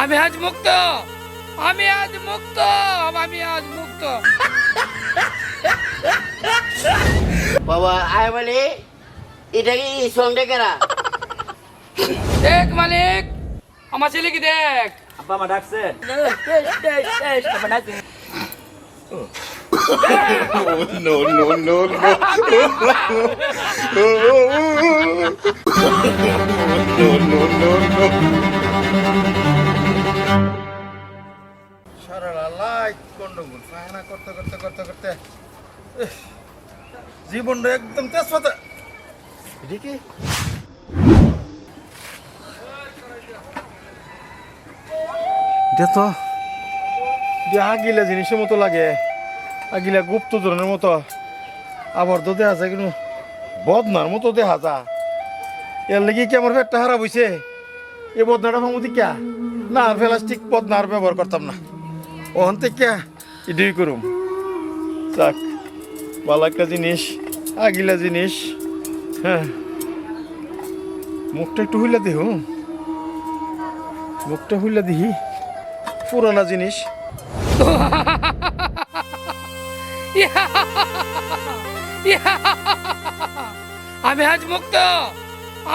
আমি আজ মুক্ত, আমি আজ মুক্ত, আমি আজ মুক্ত। বাবা আয় বলে এটা কি সঙ্গে কেরা? দেখ মালিক, আমার ছেলে কি দেখ। আব্বা মা ডাকছেন? No, no, no, no. No, no, no, no. সারা লাইট গন্ডগোল ফায়না করতে করতে করতে করতে জীবনটা একদম তেজপাতা। এদিকে তো আগিলা জিনিসের মতো লাগে, আগিলা গুপ্ত ধরনের মতো, আবার তো দেখা যায় কিন্তু বদনার মতো দেখা যা। এর লেগে কি আমার পেটটা খারাপ হয়েছে? এই বদনাটা ভাঙবো কিয়া না, আর প্লাস্টিক বদনা আর ব্যবহার করতাম না, ওখান থেকে এটাই করুম। যাক, ভালো একটা জিনিস, আগিলা জিনিস। হ্যাঁ, মুখটা একটু হইলা দেহ, মুখটা হইলা দিহি, পুরানা জিনিস। আমি আজ মুক্ত,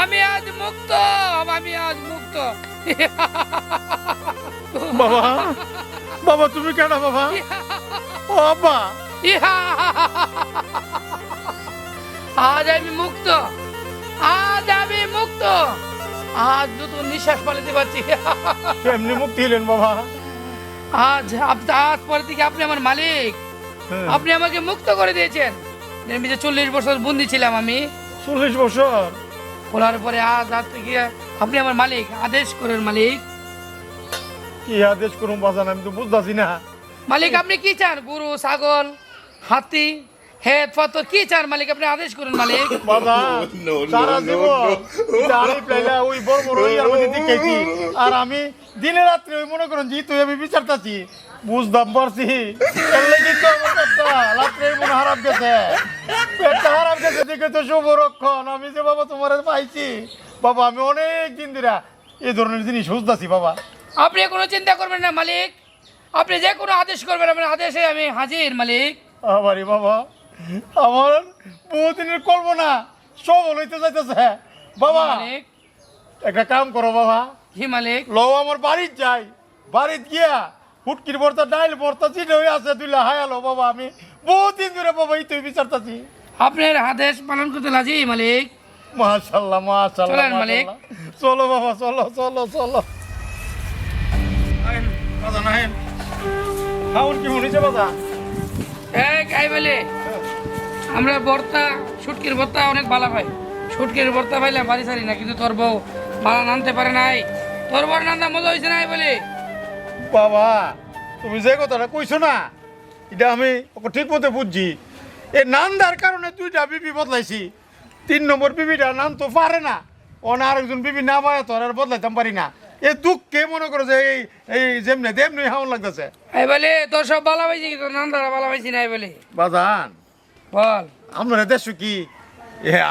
আমি আজ মুক্ত, আমি আজ মুক্ত। বাবা, বাবা তুমি কেন বাবা? ও বাবা, আজ আমি মুক্ত, আজ আমি মুক্ত, আজ নতুন নিঃশ্বাস পালাতে পারছি। কেমনি মুক্তি হলেন বাবা? আজ আজ পরে থেকে আপনি আমার মালিক, আপনি আমাকে মুক্ত করে দিয়েছেন। আমি যে 40 বছর বন্দি ছিলাম, আমি 40 বছর বলার পরে আজ থেকে আপনি আমার মালিক। আদেশ করেন মালিক। কি আদেশ করুন বাজান, আমি তো বুঝতেছি না। মালিক আপনি কি চান? গরু, ছাগল, হাতি, হেদ, পাথর কি চান মালিক? আপনি আদেশ করুন মালিক। বাজান No, no, সারা no, জীবন no. দাঁড়িয়ে প্লেলা ওই বড় বড় ইয়ার মধ্যে দেখেছি, আর আমি দিনে রাত্রে ওই মনে করেন যে তুই আমি বিচারতাছি, বুঝতাম পারছি। এর লাগি তো আমার পেটটা রাত্রে মনে খারাপ গেছে, পেটটা খারাপ গেছে দেখে তো শুভ রক্ষণ। আমি যে বাবা তোমার পাইছি বাবা, আমি অনেক দিন ধরে এই ধরনের জিনিস বুঝতেছি বাবা। আপনি কোনো চিন্তা করবেন না মালিক, আপনি যে কোনো আদেশ করবেন, আপনার আদেশে আমি হাজির মালিক। আমারই বাবা, আমার বহুদিনের কল্পনা সব হইতে যাইতেছে বাবা। মালিক, একটা কাম করো বাবা, জি মালিক। লও আমার বাড়িত যাই, বাড়িত গিয়া হুটকির ভর্তা ডাইল ভর্তা চিনে হয়ে আছে তুইলা হায়ালো বাবা। আমি বহুদিন ধরে বাবা এই তুই বিচারতাছি। আপনার আদেশ পালন করতে রাজি মালিক। মাশাআল্লাহ মাশাআল্লাহ চলেন মালিক। মাশাআল্লাহ। চলো বাবা, চলো চলো চলো। আইন বাজান, আইন খাউন কি শুনিছে বাজা? এই বলে আমরা ভর্তা, শুটকির ভর্তা অনেক ভালো পাই। শুটকির ভর্তা পাইলে বাড়ি ছাড়ি না, কিন্তু তোর বউ ভালো নানতে পারে নাই। তোর বউ নান্দা মজা হয়েছে নাই বলে। বাবা তুমি যে কথাটা কইছো না, এটা আমি ওকে ঠিক মতো বুঝছি। এই নান্দার কারণে দুইটা বিবি বদলাইছি। 3 নম্বর বিবিটা নাম তো পারে না, অন্য আরেকজন বিবি না পায় তোর আর বদলাইতাম পারি না। এই দুঃখকে মনে করো যে এই এই যেমনি তেমনি হাওন লাগতেছে। এই বলে তোর সব ভালো পাইছি, তোর নান্দারা ভালো পাইছি নাই বলে। বাজান বল আপনারা দেশ কি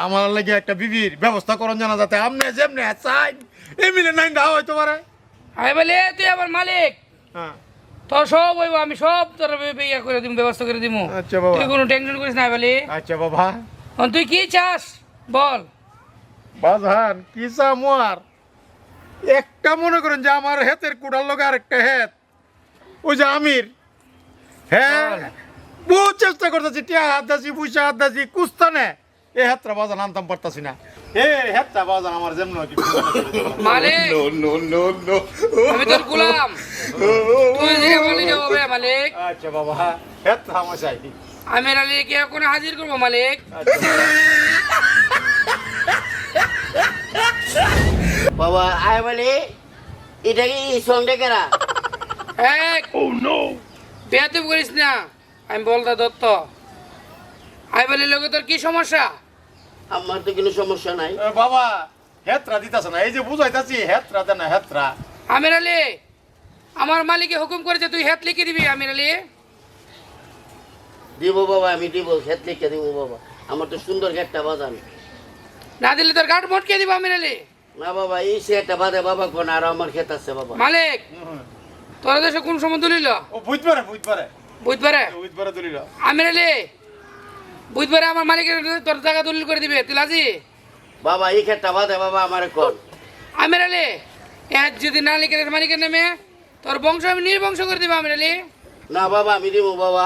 আমার লাগে একটা বিবির ব্যবস্থা করুন জানা, যাতে আপনি যেমনি চাই এমনি নাই না হয়তো পারে। এই বলে তুই আমার মালিক, হ্যাঁ তোর সব হইব, আমি সব তোর ইয়া করে দিব, ব্যবস্থা করে দিব। আচ্ছা বাবা, তুই কোনো টেনশন করিস না বলে। আচ্ছা বাবা। তুই কি চাস বল। বাজান কি চামো আর, একটা মনে করেন যে আমার হেতের কুড়ার লগে আর একটা হেত ওই যে আমির, হ্যাঁ বহুত চেষ্টা করতেছি, টিয়া হাত দাসি, পয়সা হাত দাসি, কুস্তানে এই হেতটা বাজান আনতাম পারতাছি না। হেতটা বাজান আমার যেমন মালিক No, no, no, no. আমি তোর গোলাম, তুই যে বলি হবে মালিক। আচ্ছা বাবা, হেতটা আমার চাই। আমি আলীকে এখন হাজির করবো মালিক। বাবা আয় বলে এটা কি সঙ্গে কেরা? বেয়াদব করিস না, আমি বলতা দত্ত। আই বলি লোকে তোর কি সমস্যা? আমার তো কোনো সমস্যা নাই বাবা, হেতরা দিতাছে না, এই যে বুঝাইতাছি হেতরা দেন না, হেতরা। আমির আলী, আমার মালিকে হুকুম করেছে তুই হেত লিখে দিবি। আমির আলী দিব বাবা, আমি দিব, খেত লিখে দিব বাবা। আমার তো সুন্দর একটা বাজান। না দিলে তোর গাঁট মটকে দিব আমির আলী। না বাবা এই সেটা বাদে বাবা কোন আর আমার ক্ষেত আছে বাবা। মালিক তোর দেশে কোন সময় দলিল? ও বুঝপারে বুধবারে দলিল। আমির আলী বুধবারে আমার মালিকের তোর টাকা দলিল করে দিবে, তুই রাজি? বাবা এই ক্ষেতটা বাদে বাবা আমার কোন। আমির আলী যদি না লিখে মালিকের নামে তোর বংশ আমি নির্বংশ করে দিব আমির আলী। না বাবা আমি দিব বাবা।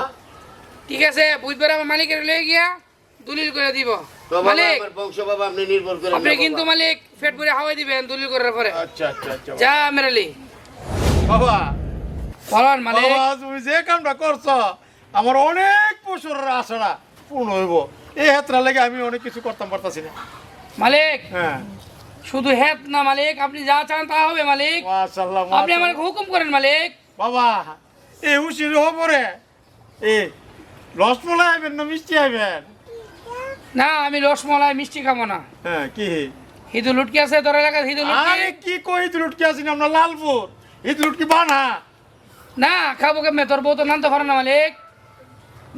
ঠিক আছে বুধবারে আমার মালিকের লয়ে গিয়া দলিল করে দিব। তো বাবা মালিক আমার বংশ বাবা আপনি নির্ভর করেন আপনি না কিন্তু বাবা। মালিক পেট ভরে হাওয়াই দিবেন দলিল করার পরে। আচ্ছা যা আমির আলী। বাবা বলুন মালিক। বাবা তুমি যে কামটা করছো আমার অনেক বছরের আশা পূর্ণ হইব। এই ক্ষেত্রে লেগে আমি অনেক কিছু করতাম পারতাছি না। মালিক হ্যাঁ শুধু হেত না মালিক, আপনি যা চান তা হবে মালিক। মাশাআল্লাহ আপনি আমার হুকুম করেন মালিক। বাবা এই হুশির হবরে এই রসমলাই আইবেন না মিষ্টি আইবেন? না আমি রসমলাই মিষ্টি খাবো না। হ্যাঁ কি হিদু লুটকি আছে তোর এলাকার হিদু লুটকি? আরে কি কই লুটকি আছি না আমরা লালপুর এই লুটকি বানা না খাবো কেমনে, তোর বউ তো নামতে পারে না মালিক।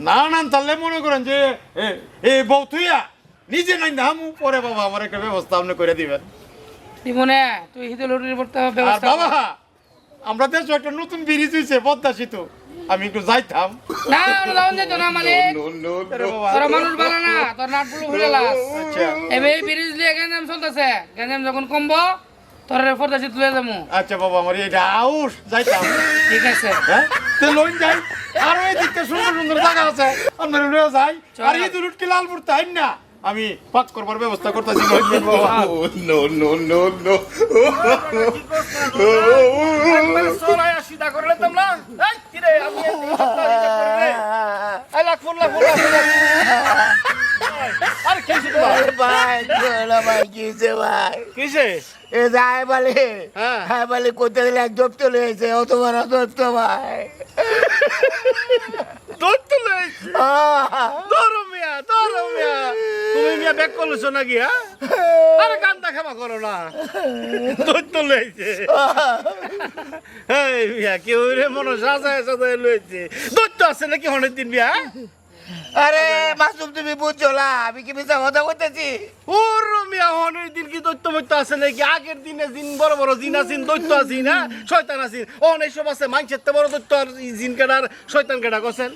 না তাহলে মনে করেন যে এই বউ তুইয়া নিজে নাই দামু পরে বাবা আমার একটা ব্যবস্থা আপনি করে দিবেন। মনে তুই হিদু লুটির করতে আর ব্যবস্থা বাবা কর। আমরা দেশে একটা নতুন ব্রিজ হয়েছে পদ্মা সেতু, আমি একটু যাইতাম। না ওরা যাওন যেত না মালিক। No, no, আরে no. বাবা, তোরা মানুষ ভালো না, তোর নাটগুলো ভুলে লাস। আচ্ছা এবার এই ব্রিজ দিয়ে গ্যাঞ্জাম চলতেছে, গ্যাঞ্জাম যখন কমবো তোর ফোরদাসি তুলে যাবো। আচ্ছা বাবা আমার এটা আউস যাইতাম। ঠিক আছে হ্যাঁ তে লইন যাই আর ওই দিকটা সুন্দর সুন্দর জায়গা আছে আপনার লয়ে যাই। আর এই দুলুটকি লালপুর তাই না আমি পাক করবার ব্যবস্থা করতেছি। বাবা Oh, no, no, no, no. সোরায়া সিধা করলে তোমরা এই কি রে আমি এই লাখ ফুল আর কি হইছে ভাই কোলা ভাই কিছে ভাই কিছে এ যায় বলে হ্যাঁ। হ্যাঁ বলে কোথা থেকে এক জব চলে এসে অত বড় দোস্ত ভাই দৈত্য লইছে ধরো মিয়া তুমি মিয়া ব্যাক করছো নাকি? হ্যাঁ আরে কান্দা ক্ষমা করো না, দৈত্য লইছে। এই মিয়া কেউ রে মনে সাজায় লইছে দৈত্য আছে নাকি অনেক দিন মিয়া? আরে মাসুম তুমি বুঝছো না আমি কি মিছা কথা কইতেছি? ওর মিয়া অনেক দিন কি দৈত্য মৈত্য আছে নাকি? আগের দিনে জিন বড় বড় জিন আছেন, দৈত্য আছি না শয়তান আছেন, অনেক সব আছে মানুষের তো বড় দৈত্য আর জিন কেডার শয়তান কেডা করছেন।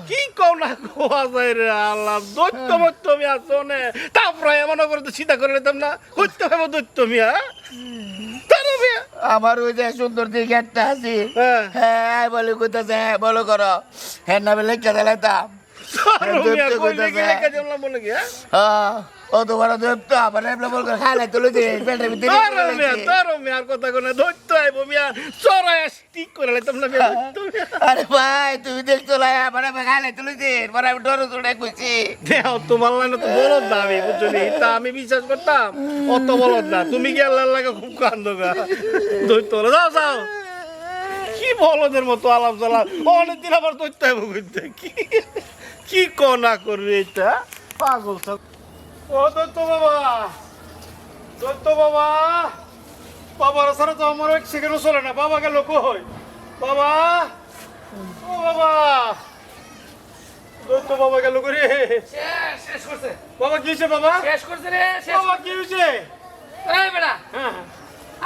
কি কও না কোয়া যায় রে আল্লাহ, দৈত্য মৈত্য মিয়া শোনে তারপরে এমন করে তো সিধা করে নিতাম না, করতে হবে দৈত্য মিয়া। তারা মিয়া আমার ওই যে সুন্দর দিকে একটা আছে হ্যাঁ হ্যাঁ বলে কইতাছে হ্যাঁ বলো করো হ্যাঁ না বলে কে দিলাম তারা মিয়া কইলে কি লেখা দিলাম বলে কি? হ্যাঁ অত বড় দোস্ত আমার এমন বল করে খাইলাই তুলে দে পেটের ভিতরে তারা মিয়ার কথা কোনে দৈত্য আইব মিয়া চড়ায় ঠিক করে লাইতাম না মিয়া দৈত্য মিয়া। আরে ভাই তুমি দেখছো না আমার খাইলাই তুলে দে পরে আমি ডরে চড়ে কইছি দেহ তোমার লাইনে তো বলদ না আমি বুঝছো নি, তা আমি বিশ্বাস করতাম অত বলদ না। তুমি কি আল্লাহর লাগে খুব কান্দো গা দৈত্য হলো যাও যাও কি বলদের মতো আলাপ চালাপ অনেকদিন আবার দৈত্য আইব কইতে কি কনা করবে এটা পাগল সব। ও দৈত্য বাবা বাবার সারা তো আমার এক সেকেন্ডও চলে না। বাবা গেল কই? বাবা ও বাবা দৈত্য বাবা গেল করে। শেষ করছে, বাবা কি হয়েছে বাবা? শেষ করছে রে শেষ। বাবা কি হয়েছে? এই বেটা হ্যাঁ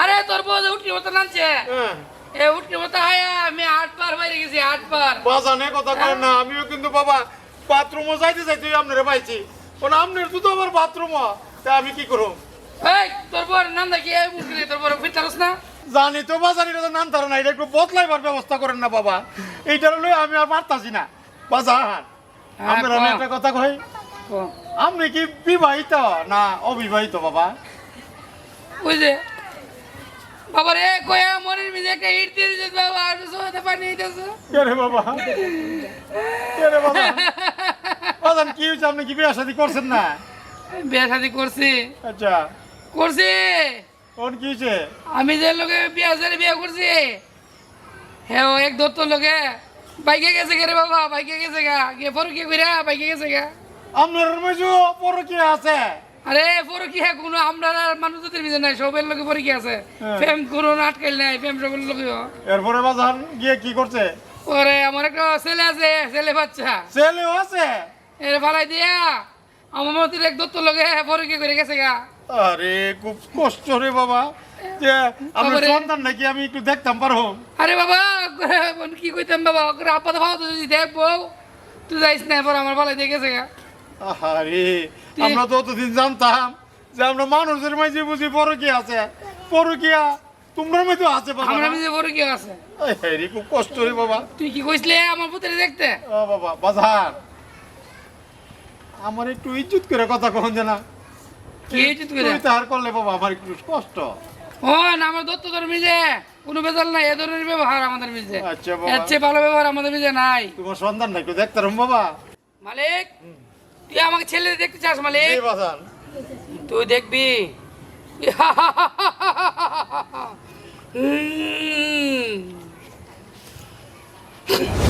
আরে তোর বউ যে উঠকি মতো নাচছে, হ্যাঁ এ উঠকি মতো হায়া আমি 8 বার বাইরে গেছি 8 বার। বাজানে কথা কর না, আমিও কিন্তু বাবা বাথরুমও যাইতে আপনারা পাইছি কোন আপনার তো আমার বাথরুম তা আমি কি করব? এই তোর বউর নাম দেখি এই মুশকিল, তোর বউর ফিরতারস না? জানি তো বাজানি নাম তারা না, এটা একটু বদলাইবার ব্যবস্থা করেন না বাবা, এইটার লই আমি আর পারতাছি না। বাজান আপনার আমি একটা কথা কই, আপনি কি বিবাহিত না অবিবাহিত বাবা? ওই যে বাবা রে কয়া মনের মিজে একটা ইট দিয়ে দিছে বাবা, আর সোতে পানি দিতেছে। কে রে বাবা? কে রে বাবা? বাজান কি হয়েছে, আপনি কি বিয়ে শাদী করছেন না? বিয়ে শাদী করছি আচ্ছা করছি, কোন কি হয়েছে? আমি যে লোকে বিয়ে করছি হ্যাঁ ও এক দত্ত লোকে বাইকে গেছে গে রে বাবা, বাইকে গেছে গা গিয়ে পরকিয়া কইরা বাইকে গেছে গা। আপনার মেজো পরকীয়া আছে? আরে পরকিয়া কোনো আমরা মানুষদের ভিতরে নাই, সবের লোকে পরকিয়া আছে। প্রেম কোনো আটকাইল নাই, প্রেম সবের লোকে। এরপরে বাজান গিয়ে কি করছে? ওরে আমার একটা ছেলে আছে, ছেলে বাচ্চা ছেলেও আছে? এর ফালাই দিয়া আমার মতির এক দত্ত লগে পরে কি করে গেছে গা। আরে খুব কষ্ট রে বাবা, যে আমি বাবারে। সন্তান নাকি আমি একটু দেখতাম পারো। আরে বাবা কি কইতাম বাবা, আপাতত ভাও তো যদি দেখবো তুই যাইস না, পর আমার ভালো দিয়ে গেছে গা। আরে আমরা তো অতদিন জানতাম যে আমরা মানুষের মাঝে বুঝি পরকিয়া আছে, পরকিয়া তোমরা মধ্যে আছে বাবা। আমরা নিজে পরে কি আছে, রে খুব কষ্ট রে বাবা। তুই কি কইসলে আমার পুত্রে দেখতে? ও বাবা বাজার, আমার একটু ইজ্জত করে কথা কখন জানা, কি ইজ্জত করে? তুই তার করলে বাবা আমার একটু কষ্ট। ও না, আমার দত্ত তোর মিজে কোনো বেজাল নাই, এ ধরনের ব্যবহার আমাদের মিজে। আচ্ছা বাবা। এর চেয়ে ভালো ব্যবহার আমাদের মিজে নাই। তোমার সন্তান না একটু দেখতাম বাবা। মালিক তুই আমাকে ছেলে দেখতে চাস মালিক? এই বাজার, তুই দেখবি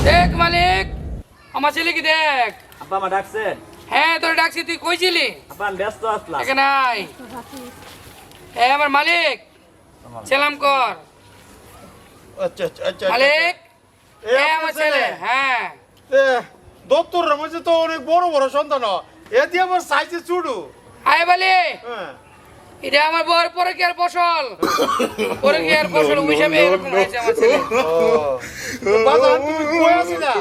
দেখ মালিক, আমার ছেলে কি দেখ। আব্বা আমার ডাকছেন? হ্যাঁ তোর ডাকছি, তুই কইছিলি আব্বা আমি ব্যস্ত আসলাম। এখানে নাই। হ্যাঁ আমার মালিক, সালাম কর আচ্ছা আচ্ছা আচ্ছা মালিক। এই হ্যাঁ আপনার আমার ছেলে, হ্যাঁ দত্তর মধ্যে তো অনেক বড় বড় সন্তান, এ দিয়ে আমার সাইজে চুড়ু। আয় বলে হ্যাঁ এটা আমার বর পরে কি আর ফসল, পরে কি আর ফসল হিসাবে এরকম হয়েছে আমার ছেলে। বাজার তুমি কই আছিলা?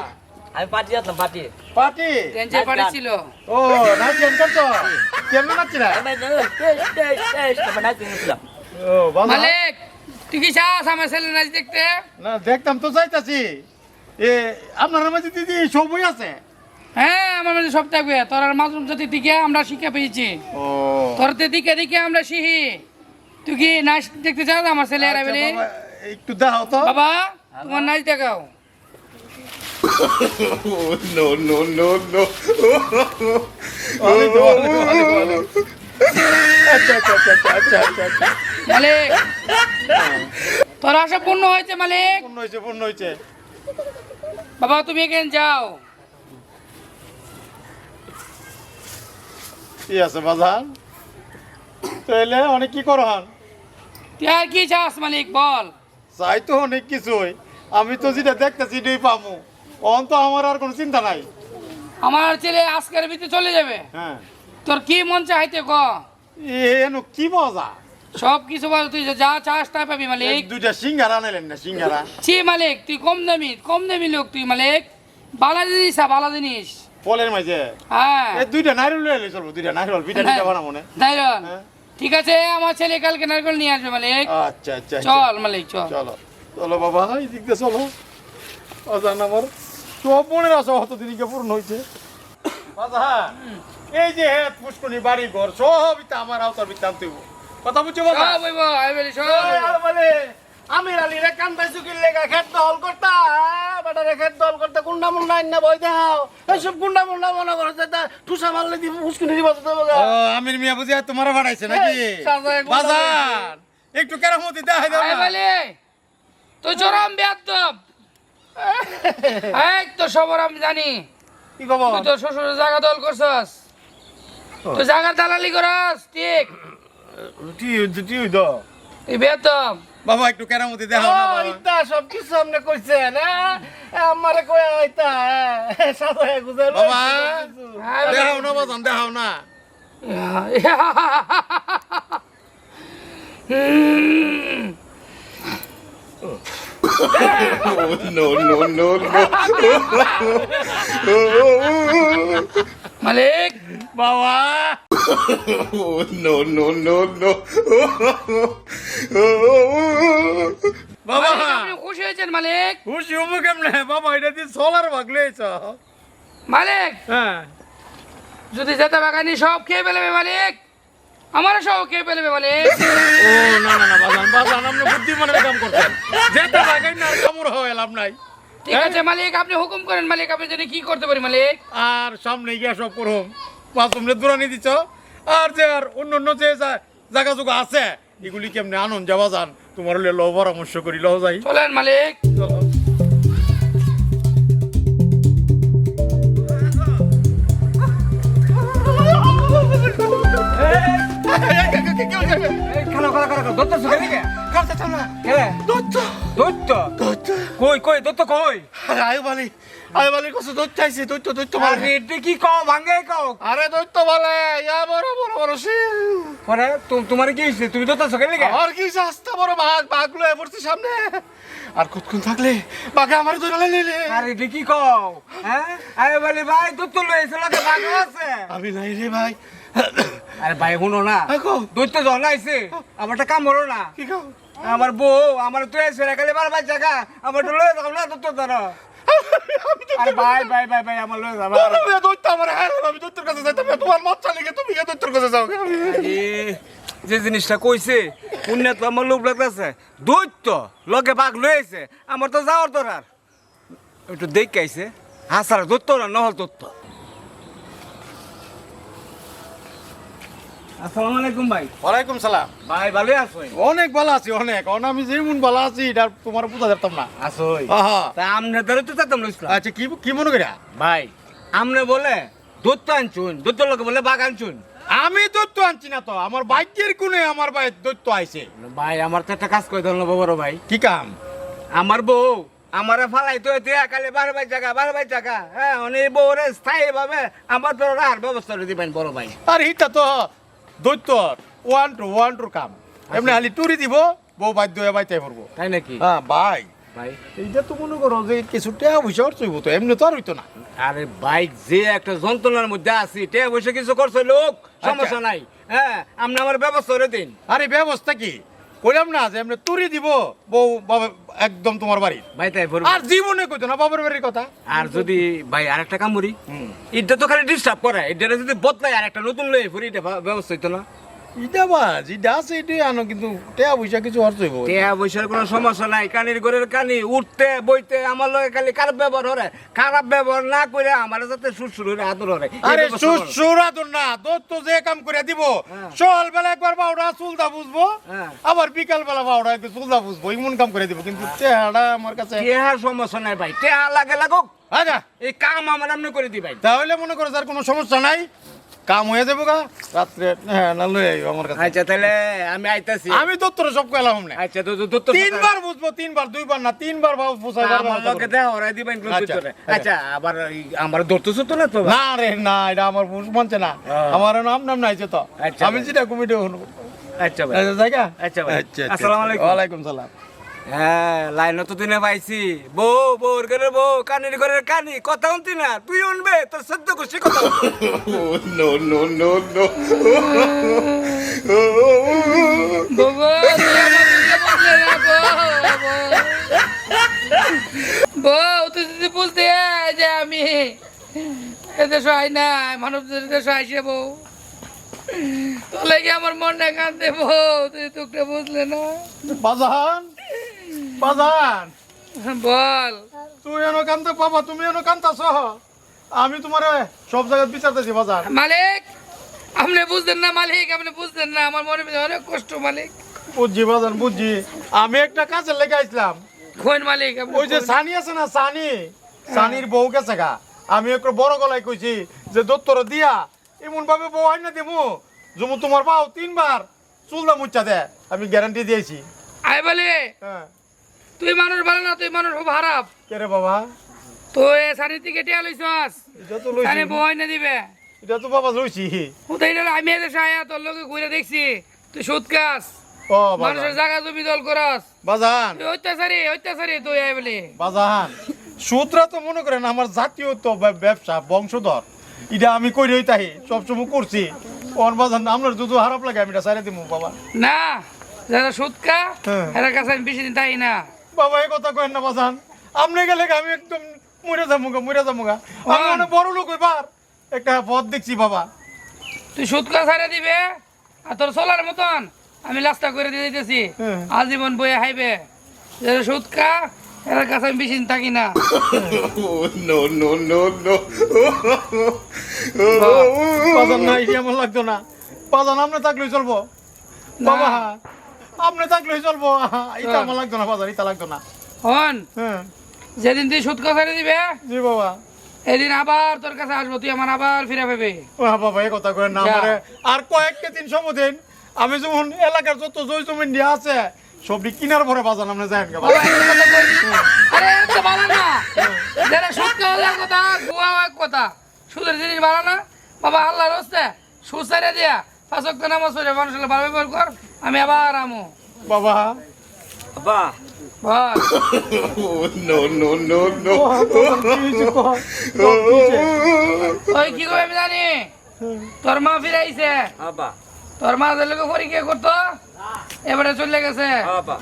আমি পার্টি আসলাম পার্টি। পার্টি? টেনশন পাড়িছিল। ও নাচ গান করছো? কেমন নাচছিলা? ও বাজার, মালিক তুই কি চাস আমার ছেলে নাচ দেখতে? না দেখতাম তো চাইতাছি। এ আপনার মধ্যে দিদি সবই আছে? হ্যাঁ আমার মধ্যে সব থাকবে। তোর আর মাশরুম জাতি থেকে আমরা শিক্ষা পেয়েছি, ও তোর দিকে দিকে আমরা শিখি। তুই কি নাচ দেখতে চাস আমার ছেলে আর আচ্ছা বলে? বাবা, একটু দেখাও তো। বাবা তোমার নাচ দেখাও। no, no, no, no. অনেক ভালো, অনেক ভালো। আচ্ছা আচ্ছা আচ্ছা আচ্ছা আচ্ছা আচ্ছা। মালিক তোর আশা পূর্ণ হয়েছে মালিক। পূর্ণ হয়েছে, পূর্ণ হয়েছে। বাবা তুমি এখানে যাও। কি আছে বাজার? তাহলে অনেক কি করহান? তুই আর কি চাস মালিক বল? চাই তো অনেক কিছুই, আমি তো যেটা দেখতেছি এটাই পামু। অন তো আমার আর কোনো চিন্তা নাই। আমার ছেলে আজকের ভিতরে চলে যাবে। হ্যাঁ তোর কি মন চাইতে ক, এনো কি মজা। সব কিছু বল, তুই যা চাস তাই পাবি মালিক। দুইটা সিঙ্গারা আনাইলেন না, সিঙ্গারা। ছি মালিক তুই কম দামি লোক তুই মালিক। বালা জিনিস বালা জিনিস। ফলের মাঝে হ্যাঁ এই দুইটা নাইরল লইলে চলবো, দুইটা নাইরল পিঠা টিঠা বানাবো না। নাইরন হ্যাঁ। ঠিক আছে, আমার ছেলে কালকে নারকেল নিয়ে আসবে মালিক। আচ্ছা আচ্ছা আচ্ছা। চল মালিক চল। চলো চলো বাবা, এই দিক দিয়ে চলো। অজান আমার সব মনের আশা অতদিনকে পূর্ণ হয়েছে। বাবা এই যে হেত পুষ্কনি বাড়ি ঘর সবই তো আমার আওতার ভিতরে আনতে হইবো। কথা বুঝছো বাবা? সব হইব, আই বলি সব ওই হইব। আর বলে আমির আলী রে কান্দাই চুকির লেগা খেত দল করতা, বেটারে খেত দল করতে গুন্ডা মুন্ডা না বই দাও। এইসব গুন্ডা মুন্ডা মনে করো যে ঠুসা মারলে দিব পুষ্কনি দিব তো বাবা। ও আমির মিয়া বুঝি তোমার বাড়াইছে নাকি? বাজার একটু কেরামতি দেখাই দাও আই না। বলি তুই চরম বেয়াদব। এই তো সবার আমি জানি কি খবর? তুই তোর শ্বশুরের জায়গা দল করছস, তুই জায়গার দালালি করস ঠিক। তুই দাও তুই বেয়াদব। বাবা, একটু কেরামতি দেখাও না বাবা। ইতা সব কিছু আপনি কইছেন, আমারে কই আইতা সাজায় গুজার বাবা আই বলি- দেখাও না বাজান, দেখাও না। no, no, no, no. মালিক বাবা no, no, no, no. বাবা মালিক, আপনি খুশি হয়েছেন মালিক? খুশি হবো কেমনে বাবা? এটা দিয়ে সোলার ভাগ লইছ। মালিক হ্যাঁ যদি যেতে বাগানি সব খেয়ে ফেলবে মালিক, আমারও সব খেয়ে ফেলবে মালিক। ও না না না বাজান, বাজান আপনি বুদ্ধিমানের কাম করছেন। যেটা লাগাই না আর কামড় হয়ে লাভ নাই। ঠিক আছে মালিক, আপনি হুকুম করেন মালিক, আপনি জানি কি করতে পারি মালিক। আর সামনে গিয়া সব করুম। পাঁচ মিনিট দূরানি দিছ। আর যে আর অন্য অন্য যে জায়গা জোগা আছে এগুলি কেমনে আনন্দ যাওয়া যান, তোমার হলে ল পরামর্শ করি, ল যাই। চলেন মালিক। চলো। খালো খালো খালো দত্ত সুখে দিকে কাছে চল না খেলে দত্ত দত্ত দত্ত কই কই দত্ত কই আরে আয়বালির কাছে দৈত্য আইছে দৈত্য বলে আরে এটা কি কও ভাঙে কও আরে দৈত্য বলে ইয়া বড় বড় পরে তোমার কি হইছে তুমি দত্ত সকালে লাগা আর কি রাস্তা বড় বাঘ লয়ে পড়ছে সামনে আর কতক্ষণ থাকলে বাঘে আমার ধরে লাইলে আরে এটা কি কও হ্যাঁ আরে বলে ভাই দত্ত লইছে লাগে ভাগ আছে আমি নাই রে ভাই আরে ভাই শুনো না দত্ত জন আইছে আমারটা কাম হলো না কি কাও আমার বউ আমার তুই এসে রাখালে বারবার জায়গা আমার তো লয়ে যাও না দত্ত ধরো আরে ভাই ভাই ভাই ভাই আমার লয়ে যাবা দৈত্য আমার হ্যাঁ আমি দৈত্যের কাছে যাইতাম না, তোমার মত চালিয়ে গিয়ে তুমি দৈত্যের কাছে যাও যে জিনিসটা কইছে পুণ্য তো আমার লোভ লাগতেছে দৈত্য লগে বাঘ লয়েছে আমার তো যাওয়ার দরকার একটু দেখ আইছে হাসার দৈত্য না নহল দৈত্য আসসালামু আলাইকুম ভাই ওয়ালাইকুম সালাম ভাই ভালোই আছো অনেক ভালো আছি অনেক আমি যেমন ভালো আছি এটা তোমার বুঝা যেতাম না আছো আহা তা আমনে ধরে তো চাতাম লইছিলাম আচ্ছা কি মনে করিয়া ভাই আমনে বলে দৈত্য আনছুন দৈত্য লোকে বলে বাঘ আনছুন আমি দৈত্য আনছি না তো আমার বাইকের কোণে আমার ভাই দৈত্য আইছে ভাই আমার তো একটা কাজ করে ধরলো বড় ভাই কি কাম আমার বউ আমারে ফালাই তো কালে বারো ভাই জায়গা হ্যাঁ অনেক বউরে স্থায়ী ভাবে আমার তো আর ব্যবস্থা করে দিবেন বড় ভাই আর হিটা তো দৈত্য ওয়ান টু কাম এমনি খালি টুরি দিব বউ বাধ্য হয়ে বাইতে পড়বো তাই নাকি হ্যাঁ ভাই ভাই এইটা তো মনে করো যে কিছু টাকা পয়সা অর্চইব তো এমনি তো আর হইতো না আরে বাইক যে একটা যন্ত্রণার মধ্যে আছি টে বসে কিছু করছে লোক সমস্যা নাই হ্যাঁ আপনি আমার ব্যবস্থা করে দিন আরে ব্যবস্থা কি কইলাম না যে এমনি তুরি দিব বউ বাবা একদম তোমার বাড়ির ভাই তাই বলবো। আর জীবনে কইতো না বাবার বাড়ির কথা আর যদি ভাই আর একটা কামড়ি এটা তো খালি ডিস্টার্ব করে এটা যদি বদলাই আর একটা নতুন লই ফুরি এটা ব্যবস্থা হইতো না ইটা বাজ ইটা আছে এটাই আনো কিন্তু টাকা পয়সা কিছু অর্চইব টেয়া বৈশার কোনো সমস্যা নাই কানির ঘরের কানি উঠতে বইতে আমার লগে খালি খারাপ ব্যবহার হরে খারাপ ব্যবহার না করে আমার যাতে সুর হরে আদর হরে আরে সুরা তো না দোস্ত যে কাম করে দিব সকাল বেলা একবার বাউডা চুলদা বুঝবো হ্যাঁ। আবার বিকাল বেলা বাউডা একটু চুলদা বুঝবো এমন কাম করে দিব কিন্তু চেহারা আমার কাছে টেহার সমস্যা নাই ভাই টেহা লাগে লাগুক আচ্ছা এই কাম আমার আপনি করে দি ভাই তাহলে মনে করো যার কোনো সমস্যা নাই কাম হয়ে যাবো গা রাত্রে হ্যাঁ না লই আইও আমার কাছে আচ্ছা তাহলে আমি আইতাছি আমি দত্তর সব কইলাম না আচ্ছা তো দত্ত তিনবার বুঝবো তিনবার দুইবার না তিনবার ভাব বুঝাইবার আমার লগে দেয়া ওরাই দিবেন কোন আচ্ছা, ভিতরে আচ্ছা আবার আমার দত্তছু তো না তো না রে না এটা আমার বুঝ মনছে না আমার নাম নাইছে তো আচ্ছা আমি ভাই। যেটা কমিটি আচ্ছা ভাই আচ্ছা জায়গা আচ্ছা ভাই। আচ্ছা আসসালামু আলাইকুম। ওয়ালাইকুম সালাম হ্যাঁ লাইন তো দিনে পাইছি বউর ঘরের বউ কানির ঘরের কানি কথা উনতি না তুই উনবে তোর সদ্য খুশি কথা Oh, no, no, no, no. বাবা তুই আমার বুঝতে পারলে না বউ তুই যদি বুঝতে যে আমি এদেশ হয় না মানব দেশ আইসে বউ তাহলে কি আমার মনটা কাঁদতে বউ তুই তোকে বুঝলে না বাজান বাজান বল তুই এনো কান্দে বাবা তুমি এনো কান্তাছ আমি তোমার সব জায়গায় বিচারতেছি বাজান মালিক আপনি বুঝতেন না মালিক আপনি বুঝতেন না আমার মনে ভিতরে অনেক কষ্ট মালিক বুঝছি বাজান বুঝছি আমি একটা কাজের লেগে আসলাম কোন মালিক আপনি ওই যে কোন? সানি আছে না সানির বউ গেছে গা আমি একটু বড় গলায় কইছি যে দত্তর দিয়া এমন ভাবে বউ হয় না দিমু জমু তোমার বাউ তিনবার চুলদা মুচ্ছা দে আমি গ্যারান্টি দিয়েছি আই বলে হ্যাঁ তুই মানুষ ভালো না তুই মানুষ খুব খারাপ কে রে বাবা তুই সানি থেকে টিয়া লইছস এটা তো লইছি সানি বই না দিবে এটা তো বাবা লইছি উঠাই আমি এদেশে আয়া তোর লোকে ঘুরে দেখছি তুই সুদ খাস ও মানুষের বাজান জায়গা জমি দল করস বাজান তুই অত্যাচারী তুই আই বলে বাজান সূত্রা তো মনে করেন আমার জাতীয় তো ব্যবসা বংশধর এটা আমি কই রই তাই সবসময় করছি ওর বাজান আপনার দুধ খারাপ লাগে আমি এটা সাইরে দিমু বাবা না যারা সুদ খা হ্যাঁ। এর কাছে আমি বেশি দিন তাই না বাবা এই কথা কয়েন না বাজান আপনি গেলে আমি একদম মরে যাবো আমি অনেক বড় লোক এবার একটা পথ দেখছি বাবা তুই সুদ খা ছাড়া দিবে আর তোর চলার মতন আমি লাস্তা করে দিয়ে দিতেছি হ্যাঁ। আজীবন বইয়ে হাইবে যারা সুদ খা এর কাছে আমি বেশি দিন থাকি না Oh, no, no, no, no. বাজান না এটা আমার লাগতো না বাজান আপনি থাকলেই চলবো বাবা আপনি থাকলেই চলবো এটা আমার লাগতো না বাজার এটা লাগতো না হন হ্যাঁ যেদিন তুই সুদ খা ছাড়া দিবে জি বাবা এদিন আবার তোর কাছে আসবো তুই আমার আবার ফিরে পাবে বাবা এই কথা করেন না যা। আমারে আর কয়েকটা দিন সময় দিন আমি যেমন এলাকার যত জয় জমিন নিয়ে আছে সবটি কিনার পরে বাজান আপনি যায়েন গা বাবা একটা কথা কই। আরে এর তো ভালো না যারা সুদ খাওয়ার কথা গুয়া এক কথা সুদের জিনিস ভালো না বাবা আল্লাহর রাস্তে সুদ ছাড়ে দিয়া 5 ওয়াক্ত নামাজ পড়ে মানুষের ভালো ব্যবহার কর আমি আবার আমু বাবা আব্বা বল no, no, no, no. ওই কি কই আমি জানি তোর মা ফিরাইছে আব্বা তোর মা যে লোক পরীক্ষা করতো এবারে চলে গেছে আব্বা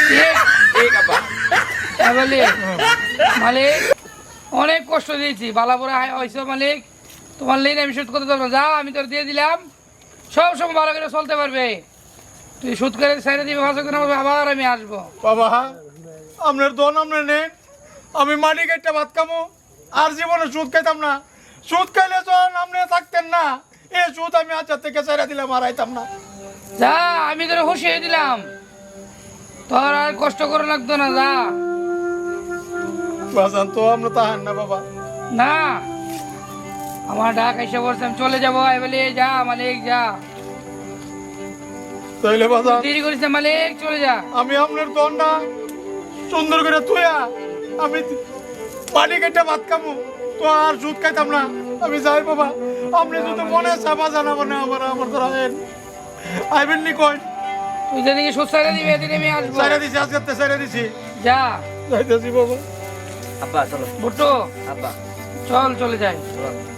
ঠিক ঠিক আব্বা বলি মালিক অনেক কষ্ট দিয়েছি বালাপুরে হয়েছে মালিক তোমার লিন আমি সুদ করতে পারবো যা আমি তোর দিয়ে দিলাম সব সময় ভালো করে চলতে পারবে তুই সুদ করে ছেড়ে দিবি ভালো করে আবার আমি আসবো বাবা আপনার দন আপনি নেন আমি মাটি কাটটা ভাত খামো আর জীবনে সুদ খাইতাম না সুদ খাইলে যখন আপনি থাকতেন না এই সুদ আমি আচার থেকে ছেড়ে দিলাম আর আইতাম না যা আমি তোর হুঁশিয়ে দিলাম তোর আর কষ্ট করে লাগতো না যা বাজান তো আমরা তাহান না বাবা না আমার ডাক এসে বলছে আমি চলে যাবো এই বলি যা মালিক যা তাইলে বাজান দেরি করিস না মালিক চলে যা আমি আপনার দনটা সুন্দর করে তুইয়া আমি মাটি কাটটা ভাত খামো তো আর সুদ খাইতাম না আমি যাই বাবা আপনি যদি মনে চাপা জানাবো না আমার তো রাখেন আইবেন নি কই তুই যেদিকে সুদ ছেড়ে দিবি এদিন আমি আসবো ছেড়ে দিছি আজকে ছেড়ে দিছি যা যাইতেছি বাবা আব্বা চলো ভুট্টো আব্বা চল চলে যাই চলো।